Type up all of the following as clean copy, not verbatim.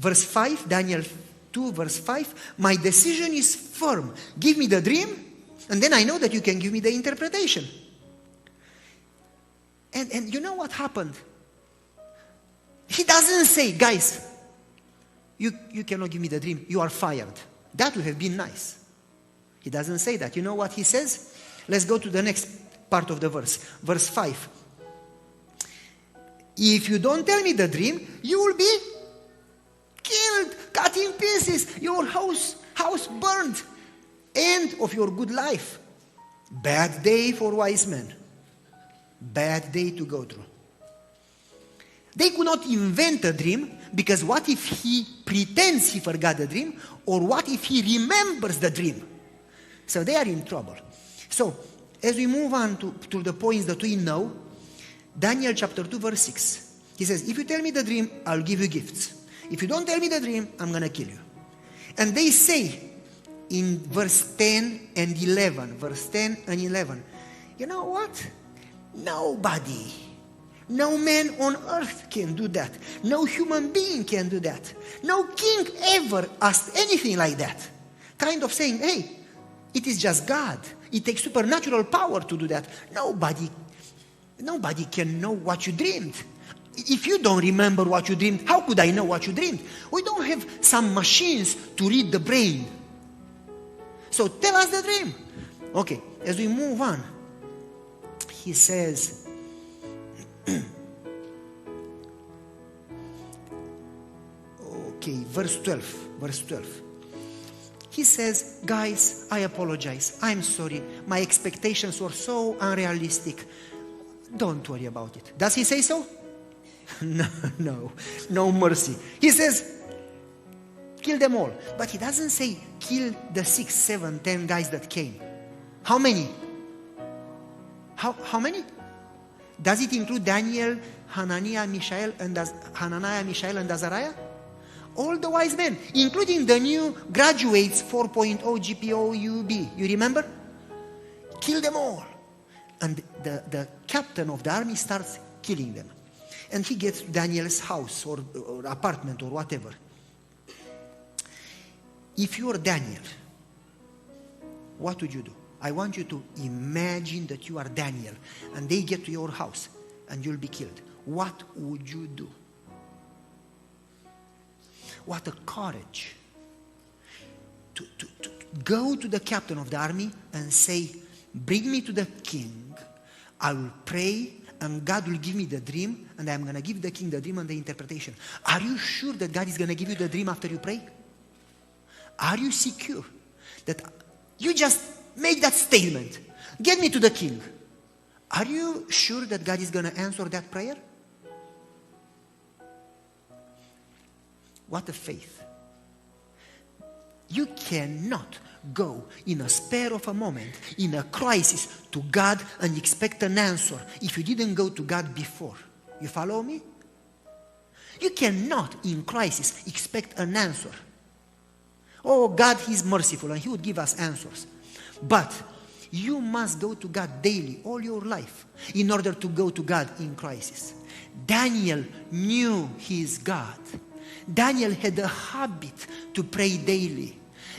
Verse 5, Daniel 2, verse 5, my decision is firm. Give me the dream, and then I know that you can give me the interpretation. And you know what happened? He doesn't say, guys, you cannot give me the dream, you are fired. That would have been nice. He doesn't say that. You know what he says? Let's go to the next part of the verse. Verse 5. If you don't tell me the dream, you will be killed, cut in pieces, your house burned. End of your good life. Bad day for wise men. Bad day to go through. They could not invent a dream, because what if he pretends he forgot the dream, or what if he remembers the dream? So they are in trouble. So, as we move on to the points that we know, Daniel chapter 2 verse 6, he says, if you tell me the dream, I'll give you gifts. If you don't tell me the dream, I'm going to kill you. And they say in verse 10 and 11, verse 10 and 11, you know what? Nobody, no man on earth can do that. No human being can do that. No king ever asked anything like that. Kind of saying, hey, it is just God. It takes supernatural power to do that. Nobody can know what you dreamed. If you don't remember what you dreamed, how could I know what you dreamed? We don't have some machines to read the brain. So tell us the dream. Okay, as we move on, he says, okay, verse 12. He says, guys, I apologize. I'm sorry. My expectations were so unrealistic. Don't worry about it. Does he say so? No mercy. He says, kill them all. But he doesn't say kill the 6, 7, 10 guys that came. How many? How many? Does it include Daniel, Hananiah, Mishael, and Azariah? All the wise men, including the new graduates, 4.0 GPO UB. You remember? Kill them all. And the captain of the army starts killing them. And he gets Daniel's house or apartment or whatever. If you are Daniel, what would you do? I want you to imagine that you are Daniel and they get to your house and you'll be killed. What would you do? What a courage to go to the captain of the army and say, bring me to the king, I will pray and God will give me the dream and I'm going to give the king the dream and the interpretation. Are you sure that God is going to give you the dream after you pray? Are you secure that you just make that statement, get me to the king? Are you sure that God is going to answer that prayer? What a faith. You cannot go in a spare of a moment, in a crisis, to God and expect an answer if you didn't go to God before. You follow me? You cannot, in crisis, expect an answer. Oh, God, He's merciful and He would give us answers. But you must go to God daily, all your life, in order to go to God in crisis. Daniel knew his God. Daniel had a habit to pray daily.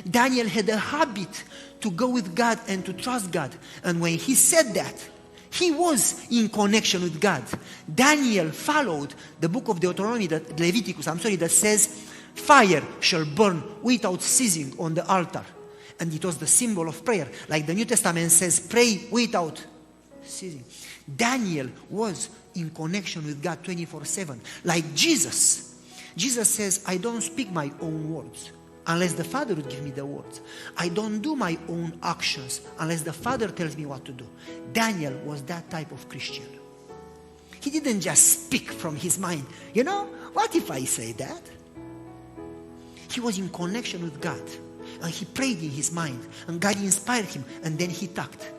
Daniel had a habit to go with God and to trust God. And when he said that, he was in connection with God. Daniel followed the book of Leviticus, that says, fire shall burn without ceasing on the altar. And it was the symbol of prayer. Like the New Testament says, pray without ceasing. Daniel was in connection with God 24/7. Like Jesus. Jesus says, I don't speak my own words unless the Father would give me the words. I don't do my own actions unless the Father tells me what to do. Daniel was that type of Christian. He didn't just speak from his mind. You know, what if I say that? He was in connection with God. And he prayed in his mind. And God inspired him. And then he talked.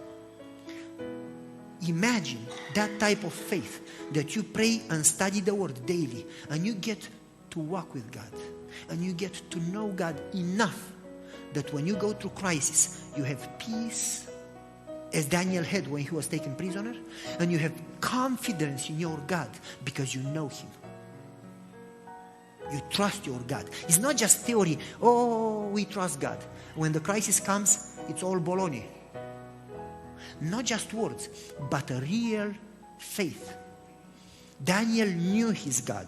Imagine that type of faith, that you pray and study the word daily. And you get to walk with God. And you get to know God enough that when you go through crisis, you have peace, as Daniel had when he was taken prisoner. And you have confidence in your God because you know Him. You trust your God. It's not just theory. Oh, we trust God. When the crisis comes, it's all baloney. Not just words, but a real faith. Daniel knew his God.